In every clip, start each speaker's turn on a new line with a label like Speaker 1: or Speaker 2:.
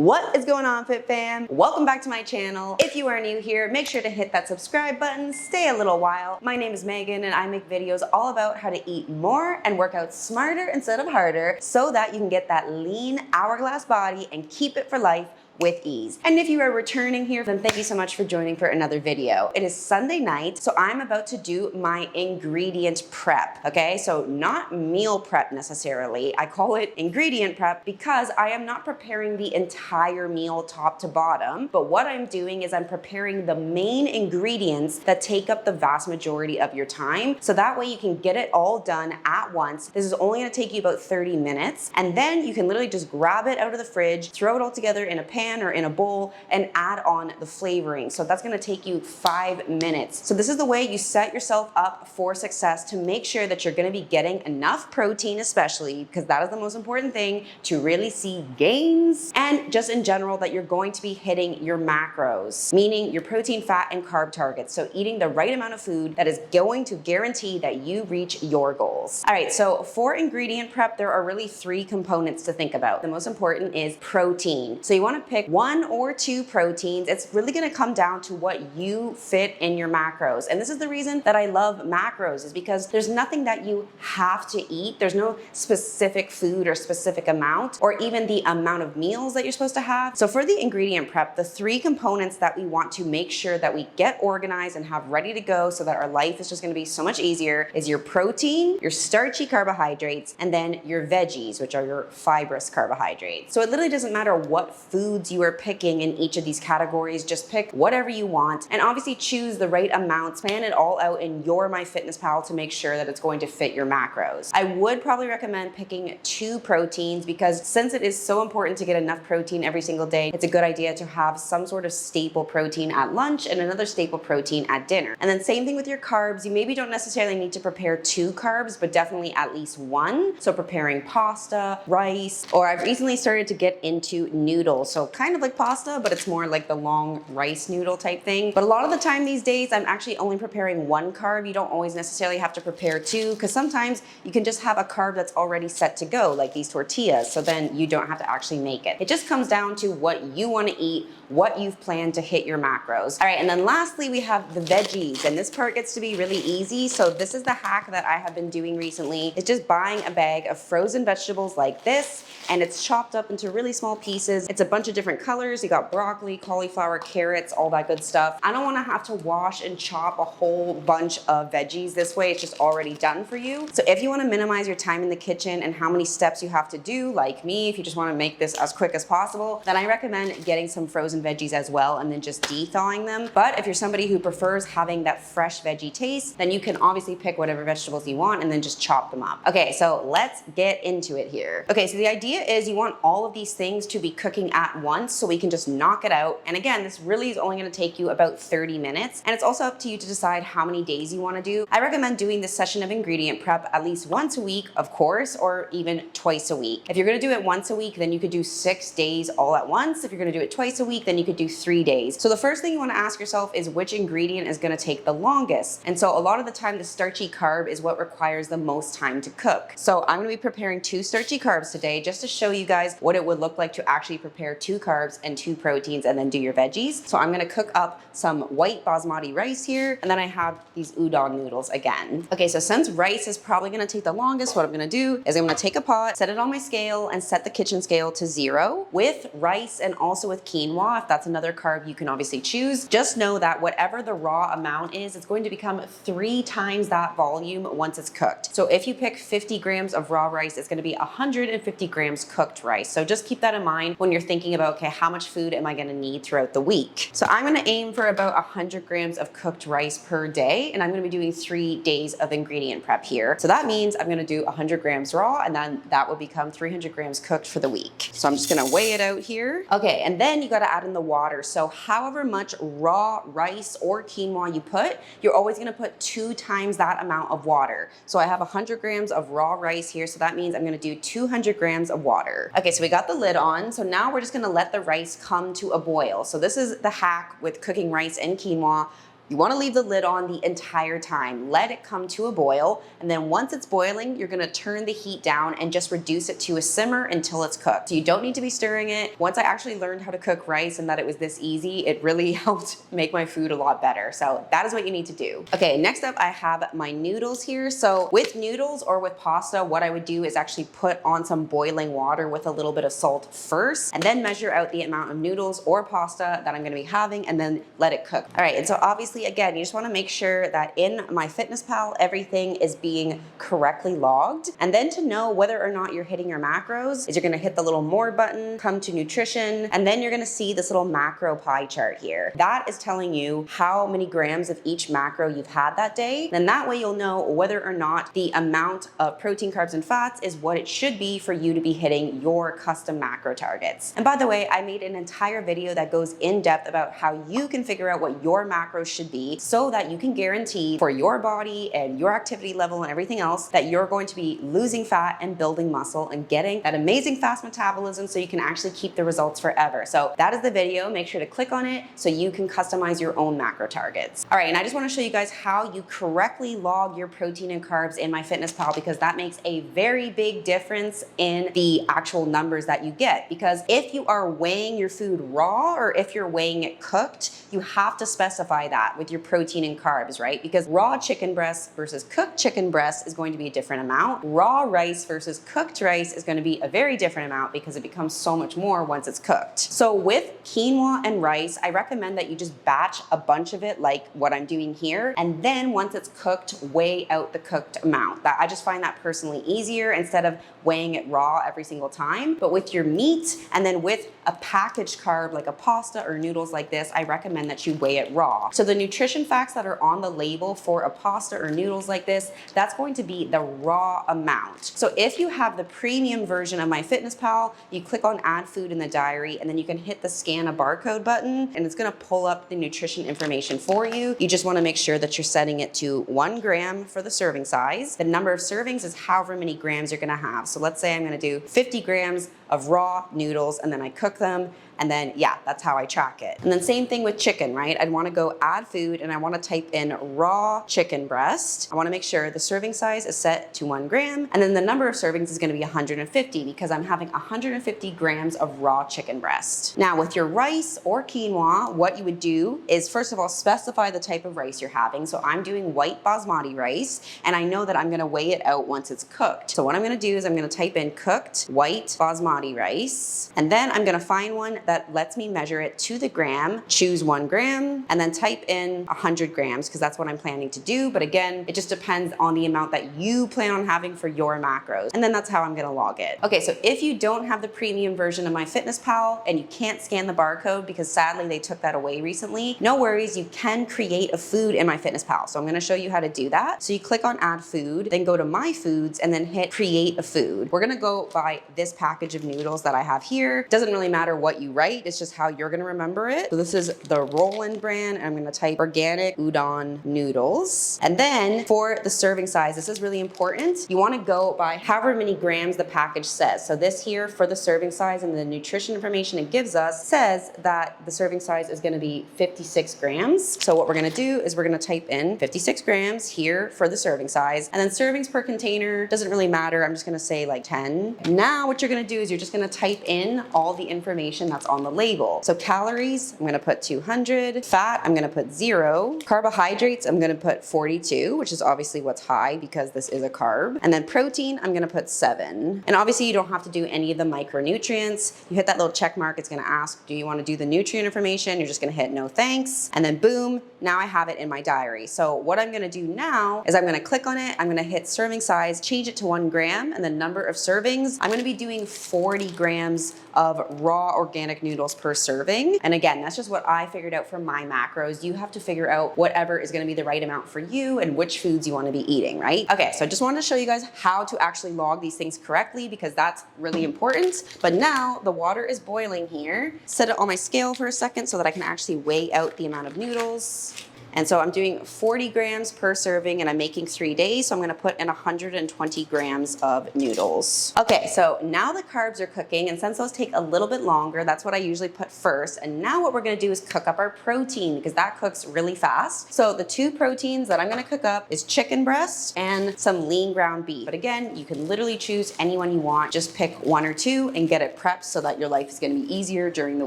Speaker 1: What is going on, Fit Fam? Welcome back to my channel. If you are new here, make sure to hit that subscribe button, stay a little while. My name is Megan and I make videos all about how to eat more and work out smarter instead of harder so that you can get that lean hourglass body and keep it for life with ease. And if you are returning here, then thank you so much for joining for another video. It is Sunday night, so I'm about to do my ingredient prep, okay? So not meal prep necessarily. I call it ingredient prep because I am not preparing the entire meal top to bottom, but what I'm doing is I'm preparing the main ingredients that take up the vast majority of your time, so that way you can get it all done at once. This is only gonna take you about 30 minutes, and then you can literally just grab it out of the fridge, throw it all together in a pan or in a bowl and add on the flavoring. So that's gonna take you 5 minutes. So this is the way you set yourself up for success to make sure that you're gonna be getting enough protein, especially because that is the most important thing to really see gains, and just in general that you're going to be hitting your macros, meaning your protein, fat, and carb targets. So eating the right amount of food that is going to guarantee that you reach your goals. All right, so for ingredient prep, there are really 3 components to think about. The most important is protein. So you wanna pick 1 or 2 proteins. It's really gonna come down to what you fit in your macros. And this is the reason that I love macros, is because there's nothing that you have to eat. There's no specific food or specific amount, or even the amount of meals that you're supposed to have. So for the ingredient prep, the 3 components that we want to make sure that we get organized and have ready to go so that our life is just gonna be so much easier is your protein, your starchy carbohydrates, and then your veggies, which are your fibrous carbohydrates. So it literally doesn't matter what foods you are picking in each of these categories. Just pick whatever you want and obviously choose the right amounts. Plan it all out in your MyFitnessPal to make sure that it's going to fit your macros. I would probably recommend picking 2 proteins because since it is so important to get enough protein every single day, it's a good idea to have some sort of staple protein at lunch and another staple protein at dinner. And then same thing with your carbs. You maybe don't necessarily need to prepare 2 carbs, but definitely at least 1. So preparing pasta, rice, or I've recently started to get into noodles. So kind of like pasta, but it's more like the long rice noodle type thing. But a lot of the time these days, I'm actually only preparing 1 carb. You don't always necessarily have to prepare 2 because sometimes you can just have a carb that's already set to go, like these tortillas. So then you don't have to actually make it. It just comes down to what you want to eat, what you've planned to hit your macros. All right, and then lastly, we have the veggies, and this part gets to be really easy. So this is the hack that I have been doing recently. It's just buying a bag of frozen vegetables like this, and it's chopped up into really small pieces. It's a bunch of different colors. You got broccoli, cauliflower, carrots, all that good stuff. I don't want to have to wash and chop a whole bunch of veggies this way. It's just already done for you. So if you want to minimize your time in the kitchen and how many steps you have to do, like me, if you just want to make this as quick as possible, then I recommend getting some frozen veggies as well and then just de-thawing them. But if you're somebody who prefers having that fresh veggie taste, then you can obviously pick whatever vegetables you want and then just chop them up. Okay, so let's get into it here. Okay, so the idea is you want all of these things to be cooking at once so we can just knock it out. And again, this really is only gonna take you about 30 minutes. And it's also up to you to decide how many days you wanna do. I recommend doing this session of ingredient prep at least once a week, of course, or even twice a week. If you're gonna do it once a week, then you could do 6 days all at once. If you're gonna do it twice a week, then you could do 3 days. So the first thing you wanna ask yourself is which ingredient is gonna take the longest. And so a lot of the time, the starchy carb is what requires the most time to cook. So I'm gonna be preparing 2 starchy carbs today just to show you guys what it would look like to actually prepare 2 carbs and 2 proteins and then do your veggies. So I'm gonna cook up some white basmati rice here, and then I have these udon noodles again. Okay, so since rice is probably gonna take the longest, what I'm gonna do is I'm gonna take a pot, set it on my scale, and set the kitchen scale to 0 with rice and also with quinoa. If that's another carb you can obviously choose. Just know that whatever the raw amount is, it's going to become 3 times that volume once it's cooked. So if you pick 50 grams of raw rice, it's gonna be 150 grams cooked rice. So just keep that in mind when you're thinking about, okay, how much food am I gonna need throughout the week? So I'm gonna aim for about 100 grams of cooked rice per day, and I'm gonna be doing 3 days of ingredient prep here. So that means I'm gonna do 100 grams raw, and then that would become 300 grams cooked for the week. So I'm just gonna weigh it out here. Okay, and then you gotta add in the water. So however much raw rice or quinoa you put, you're always gonna put 2 times that amount of water. So I have 100 grams of raw rice here, so that means I'm gonna do 200 grams of water. Okay, so we got the lid on. So now we're just gonna let the rice come to a boil. So this is the hack with cooking rice and quinoa. You want to leave the lid on the entire time. Let it come to a boil, and then once it's boiling, you're going to turn the heat down and just reduce it to a simmer until it's cooked. So you don't need to be stirring it. Once I actually learned how to cook rice and that it was this easy, it really helped make my food a lot better. So that is what you need to do. Okay, next up I have my noodles here. So with noodles or with pasta, what I would do is actually put on some boiling water with a little bit of salt first, and then measure out the amount of noodles or pasta that I'm going to be having, and then let it cook. All right, and so obviously again, you just want to make sure that in MyFitnessPal, everything is being correctly logged. And then to know whether or not you're hitting your macros is you're going to hit the little more button, come to nutrition, and then you're going to see this little macro pie chart here. That is telling you how many grams of each macro you've had that day. Then that way you'll know whether or not the amount of protein, carbs, and fats is what it should be for you to be hitting your custom macro targets. And by the way, I made an entire video that goes in depth about how you can figure out what your macros should be so that you can guarantee for your body and your activity level and everything else that you're going to be losing fat and building muscle and getting that amazing fast metabolism so you can actually keep the results forever. So that is the video. Make sure to click on it so you can customize your own macro targets. All right, and I just want to show you guys how you correctly log your protein and carbs in MyFitnessPal, because that makes a very big difference in the actual numbers that you get. Because if you are weighing your food raw or if you're weighing it cooked, you have to specify that with your protein and carbs, right? Because raw chicken breast versus cooked chicken breast is going to be a different amount. Raw rice versus cooked rice is going to be a very different amount because it becomes so much more once it's cooked. So with quinoa and rice, I recommend that you just batch a bunch of it like what I'm doing here. And then once it's cooked, weigh out the cooked amount. I just find that personally easier instead of weighing it raw every single time. But with your meat and then with a packaged carb like a pasta or noodles like this, I recommend that you weigh it raw. So the nutrition facts that are on the label for a pasta or noodles like this, that's going to be the raw amount. So if you have the premium version of MyFitnessPal, you click on add food in the diary, and then you can hit the scan a barcode button, and it's gonna pull up the nutrition information for you. You just wanna make sure that you're setting it to 1 gram for the serving size. The number of servings is however many grams you're gonna have. So let's say I'm gonna do 50 grams of raw noodles, and then I cook them, and then yeah, that's how I track it. And then same thing with chicken, right? I'd wanna go add food, and I wanna type in raw chicken breast. I wanna make sure the serving size is set to 1 gram, and then the number of servings is gonna be 150 because I'm having 150 grams of raw chicken breast. Now with your rice or quinoa, what you would do is first of all, specify the type of rice you're having. So I'm doing white basmati rice, and I know that I'm gonna weigh it out once it's cooked. So what I'm gonna do is I'm gonna type in cooked white basmati rice, and then I'm gonna find one that lets me measure it to the gram, choose 1 gram, and then type in 100 grams because that's what I'm planning to do. But again, it just depends on the amount that you plan on having for your macros. And then that's how I'm gonna log it. Okay, so if you don't have the premium version of MyFitnessPal and you can't scan the barcode because sadly they took that away recently, no worries, you can create a food in MyFitnessPal. So I'm gonna show you how to do that. So you click on add food, then go to my foods and then hit create a food. We're gonna go by this package of noodles that I have here. Doesn't really matter what you write, it's just how you're gonna remember it. So this is the Roland brand, and I'm gonna type organic udon noodles. And then for the serving size, this is really important. You wanna go by however many grams the package says. So this here for the serving size and the nutrition information it gives us says that the serving size is gonna be 56 grams. So what we're gonna do is we're gonna type in 56 grams here for the serving size, and then servings per container, doesn't really matter. I'm just gonna say like 10. Now what you're gonna do is you're just gonna type in all the information that's on the label. So calories, I'm gonna put 200. Fat, I'm gonna put 0. Carbohydrates, I'm gonna put 42, which is obviously what's high because this is a carb. And then protein, I'm gonna put 7. And obviously you don't have to do any of the micronutrients. You hit that little check mark, it's gonna ask, do you wanna do the nutrient information? You're just gonna hit no thanks. And then boom, now I have it in my diary. So what I'm gonna do now is I'm gonna click on it, I'm gonna hit serving size, change it to 1 gram, and the number of servings, I'm gonna be doing 40 grams of raw organic noodles per serving. And again, that's just what I figured out for my macros. You have to figure out whatever is gonna be the right amount for you and which foods you wanna be eating, right? Okay, so I just wanted to show you guys how to actually log these things correctly because that's really important. But now the water is boiling here. Set it on my scale for a second so that I can actually weigh out the amount of noodles. And so I'm doing 40 grams per serving and I'm making 3 days. So I'm gonna put in 120 grams of noodles. Okay, so now the carbs are cooking, and since those take a little bit longer, that's what I usually put first. And now what we're gonna do is cook up our protein, because that cooks really fast. So the two proteins that I'm gonna cook up is chicken breast and some lean ground beef. But again, you can literally choose any one you want. Just pick one or two and get it prepped so that your life is gonna be easier during the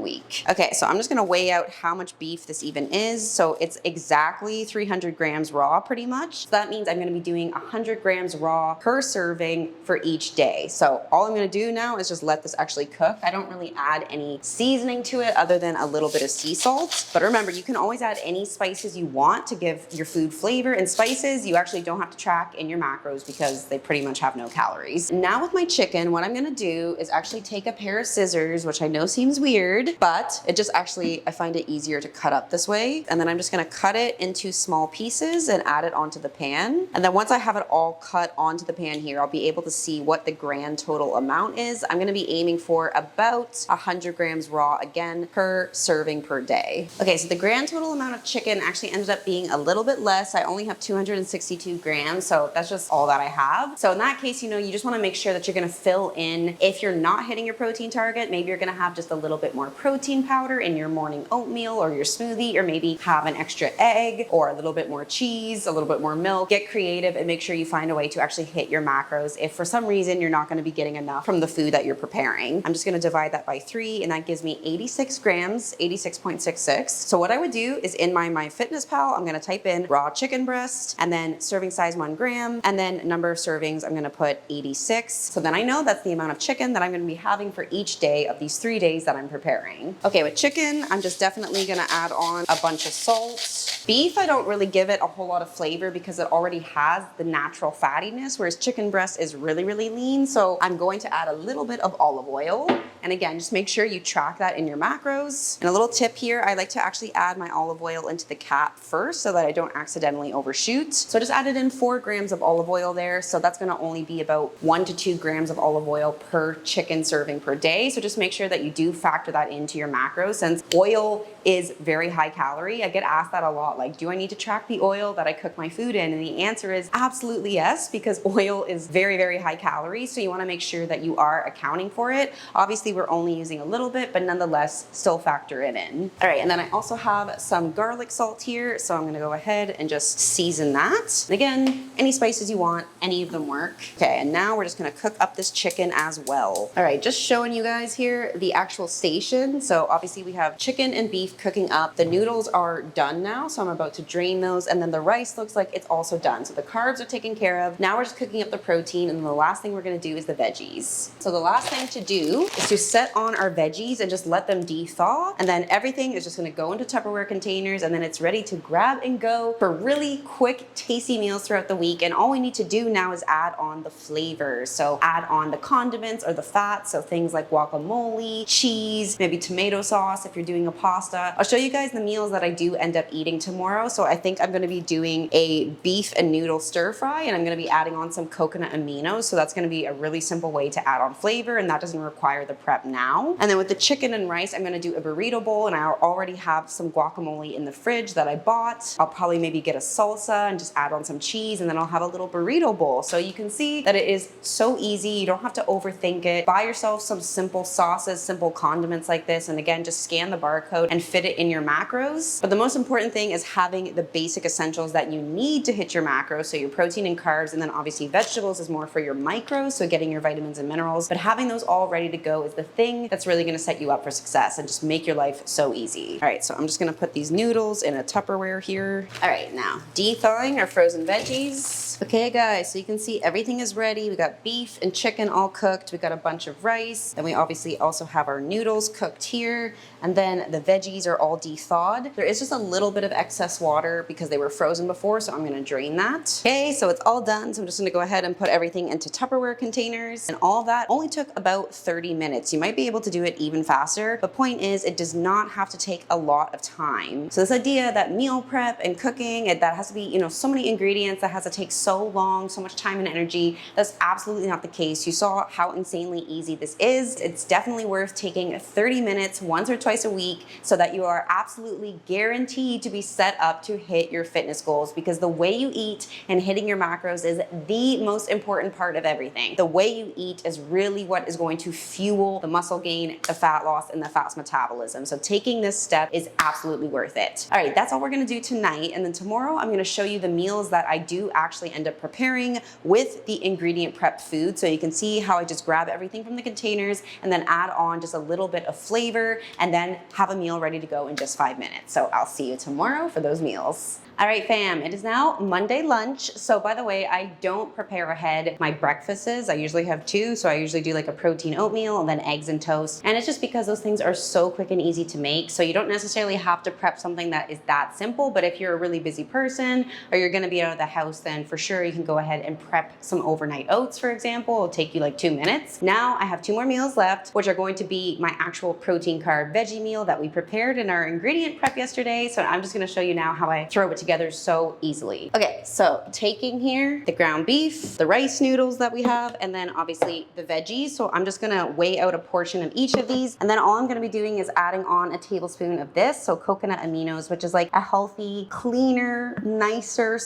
Speaker 1: week. Okay, so I'm just gonna weigh out how much beef this even is. So it's exactly 300 grams raw pretty much. So that means I'm gonna be doing 100 grams raw per serving for each day. So all I'm gonna do now is just let this actually cook. I don't really add any seasoning to it other than a little bit of sea salt. But remember, you can always add any spices you want to give your food flavor, and spices you actually don't have to track in your macros because they pretty much have no calories. Now with my chicken, what I'm gonna do is actually take a pair of scissors, which I know seems weird, but it just actually, I find it easier to cut up this way. And then I'm just gonna cut it into small pieces and add it onto the pan. And then once I have it all cut onto the pan here, I'll be able to see what the grand total amount is. I'm gonna be aiming for about 100 grams raw, again, per serving per day. Okay, so the grand total amount of chicken actually ended up being a little bit less. I only have 262 grams, so that's just all that I have. So in that case, you know, you just wanna make sure that you're gonna fill in. If you're not hitting your protein target, maybe you're gonna have just a little bit more protein powder in your morning oatmeal or your smoothie, or maybe have an extra egg or a little bit more cheese, a little bit more milk. Get creative and make sure you find a way to actually hit your macros if for some reason you're not gonna be getting enough from the food that you're preparing. I'm just gonna divide that by 3, and that gives me 86 grams, 86.66. So what I would do is in my MyFitnessPal, I'm gonna type in raw chicken breast and then serving size 1 gram, and then number of servings, I'm gonna put 86. So then I know that's the amount of chicken that I'm gonna be having for each day of these 3 days that I'm preparing. Okay, with chicken, I'm just definitely gonna add on a bunch of salt. Beef, I don't really give it a whole lot of flavor because it already has the natural fattiness, whereas chicken breast is really, really lean. So I'm going to add a little bit of olive oil. And again, just make sure you track that in your macros. And a little tip here, I like to actually add my olive oil into the cap first so that I don't accidentally overshoot. So I just added in 4 grams of olive oil there. So that's gonna only be about 1 to 2 grams of olive oil per chicken serving per day. So just make sure that you do factor that into your macros, since oil is very high calorie. I get asked that a lot, like, do I need to track the oil that I cook my food in? And the answer is absolutely yes, because oil is very, very high calorie. So you wanna make sure that you are accounting for it. Obviously, we're only using a little bit, but nonetheless, still factor it in. All right, and then I also have some garlic salt here. So I'm gonna go ahead and just season that. And again, any spices you want, any of them work. Okay, and now we're just gonna cook up this chicken as well. All right, just showing you guys here the actual station. So obviously we have chicken and beef cooking up. The noodles are done now, so I'm about to drain those. And then the rice looks like it's also done. So the carbs are taken care of. Now we're just cooking up the protein, and then the last thing we're gonna do is the veggies. So the last thing to do is to set on our veggies and just let them de-thaw. And then everything is just gonna go into Tupperware containers, and then it's ready to grab and go for really quick, tasty meals throughout the week. And all we need to do now is add on the flavors. So add on the condiments or the fats. So things like guacamole, cheese, maybe tomato sauce if you're doing a pasta. I'll show you guys the meals that I do end up eating tomorrow. So I think I'm gonna be doing a beef and noodle stir fry, and I'm gonna be adding on some coconut aminos. So that's gonna be a really simple way to add on flavor, and that doesn't require the prep now. And then with the chicken and rice, I'm gonna do a burrito bowl, and I already have some guacamole in the fridge that I bought. I'll probably maybe get a salsa and just add on some cheese, and then I'll have a little burrito bowl. So you can see that it is so easy. You don't have to overthink it. Buy yourself some simple sauces, simple condiments like this, and again, just scan the barcode and fit it in your macros. But the most important thing is having the basic essentials that you need to hit your macros. So your protein and carbs, and then obviously vegetables is more for your micros, so getting your vitamins and minerals. But having those all ready to go is the thing that's really gonna set you up for success and just make your life so easy. All right, so I'm just gonna put these noodles in a Tupperware here. All right, now de-thawing our frozen veggies. Okay guys, so you can see everything is ready. We got beef and chicken all cooked. We got a bunch of rice. Then we obviously also have our noodles cooked here. And then the veggies are all de-thawed. There is just a little bit of excess water because they were frozen before, so I'm gonna drain that. Okay, so it's all done. So I'm just gonna go ahead and put everything into Tupperware containers. And all of that only took about 30 minutes. You might be able to do it even faster. The point is, it does not have to take a lot of time. So this idea that meal prep and cooking, that has to be, you know, so many ingredients, that has to take so long, so much time and energy, that's absolutely not the case. You saw how insanely easy this is. It's definitely worth taking 30 minutes once or twice a week so that you are absolutely guaranteed to be set up to hit your fitness goals, because the way you eat and hitting your macros is the most important part of everything. The way you eat is really what is going to fuel the muscle gain, the fat loss, and the fast metabolism. So taking this step is absolutely worth it. All right, that's all we're gonna do tonight. And then tomorrow I'm gonna show you the meals that I do actually end up preparing with the ingredient prep food. So you can see how I just grab everything from the containers and then add on just a little bit of flavor and then have a meal ready to go in just 5 minutes. So I'll see you tomorrow for those meals. All right, fam, it is now Monday lunch. So by the way, I don't prepare ahead my breakfasts. I usually have 2. So I usually do like a protein oatmeal and then eggs and toast. And it's just because those things are so quick and easy to make. So you don't necessarily have to prep something that is that simple. But if you're a really busy person or you're gonna be out of the house, then for sure you can go ahead and prep some overnight oats, for example. It'll take you like 2 minutes. Now I have 2 more meals left, which are going to be my actual protein carb veggie meal that we prepared in our ingredient prep yesterday. So I'm just gonna show you now how I throw it together so easily. Okay, so taking here the ground beef, the rice noodles that we have, and then obviously the veggies. So I'm just gonna weigh out a portion of each of these. And then all I'm gonna be doing is adding on a tablespoon of this, so coconut aminos, which is like a healthy, cleaner, nicer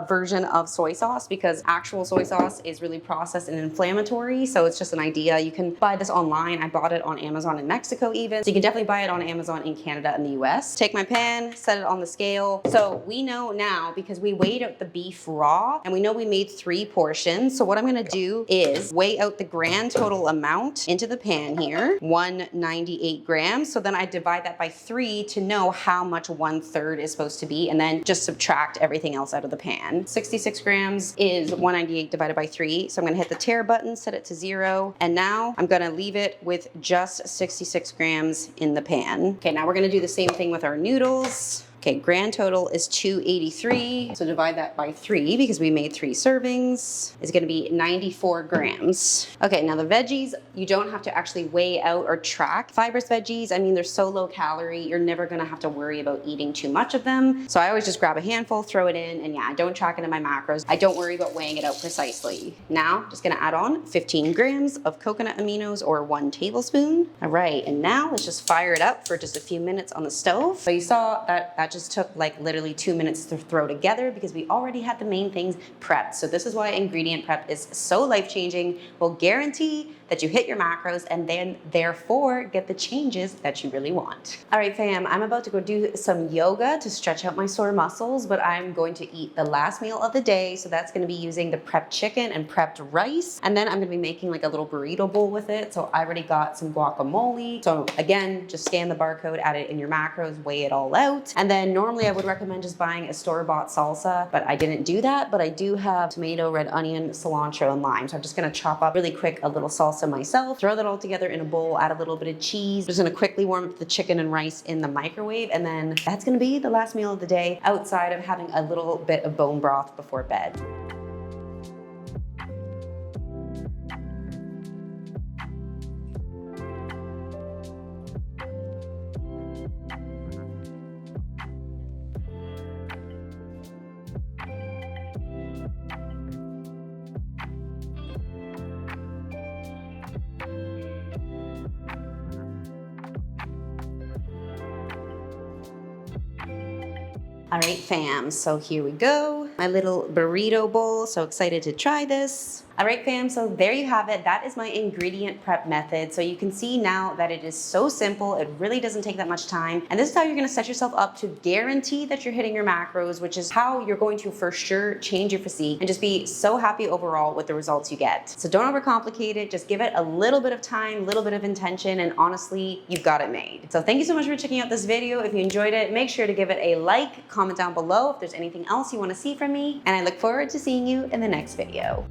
Speaker 1: version of soy sauce, because actual soy sauce is really processed and inflammatory. So it's just an idea. You can buy this online. I bought it on Amazon in Mexico even. So you can definitely buy it on Amazon in Canada and the US. Take my pan, set it on the scale. So we know now, because we weighed out the beef raw and we know we made 3 portions. So what I'm gonna do is weigh out the grand total amount into the pan here, 198 grams. So then I divide that by 3 to know how much 1/3 is supposed to be, and then just subtract everything else out of the pan. 66 grams is 198 divided by 3. So I'm gonna hit the tare button, set it to 0. And now I'm gonna leave it with just 66 grams in the pan. Okay, now we're gonna do the same thing with our noodles. Okay, grand total is 283. So divide that by 3 because we made 3 servings. It's gonna be 94 grams. Okay, now the veggies, you don't have to actually weigh out or track. Fibrous veggies, I mean, they're so low calorie, you're never gonna have to worry about eating too much of them. So I always just grab a handful, throw it in, and yeah, I don't track it in my macros. I don't worry about weighing it out precisely. Now, just gonna add on 15 grams of coconut aminos, or 1 tablespoon. All right, and now let's just fire it up for just a few minutes on the stove. So you saw that just took like literally 2 minutes to throw together because we already had the main things prepped. So this is why ingredient prep is so life-changing. Will guarantee that you hit your macros and then therefore get the changes that you really want. All right, fam, I'm about to go do some yoga to stretch out my sore muscles, but I'm going to eat the last meal of the day. So that's gonna be using the prepped chicken and prepped rice. And then I'm gonna be making like a little burrito bowl with it. So I already got some guacamole. So again, just scan the barcode, add it in your macros, weigh it all out. And then normally I would recommend just buying a store-bought salsa, but I didn't do that. But I do have tomato, red onion, cilantro, and lime. So I'm just gonna chop up really quick a little salsa myself, throw that all together in a bowl, add a little bit of cheese. I'm just gonna quickly warm up the chicken and rice in the microwave, and then that's gonna be the last meal of the day outside of having a little bit of bone broth before bed. All right, fam, so here we go. My little burrito bowl, so excited to try this. All right, fam, so there you have it. That is my ingredient prep method. So you can see now that it is so simple. It really doesn't take that much time. And this is how you're gonna set yourself up to guarantee that you're hitting your macros, which is how you're going to for sure change your physique and just be so happy overall with the results you get. So don't overcomplicate it. Just give it a little bit of time, a little bit of intention, and honestly, you've got it made. So thank you so much for checking out this video. If you enjoyed it, make sure to give it a like, comment down below if there's anything else you wanna see from me, and I look forward to seeing you in the next video.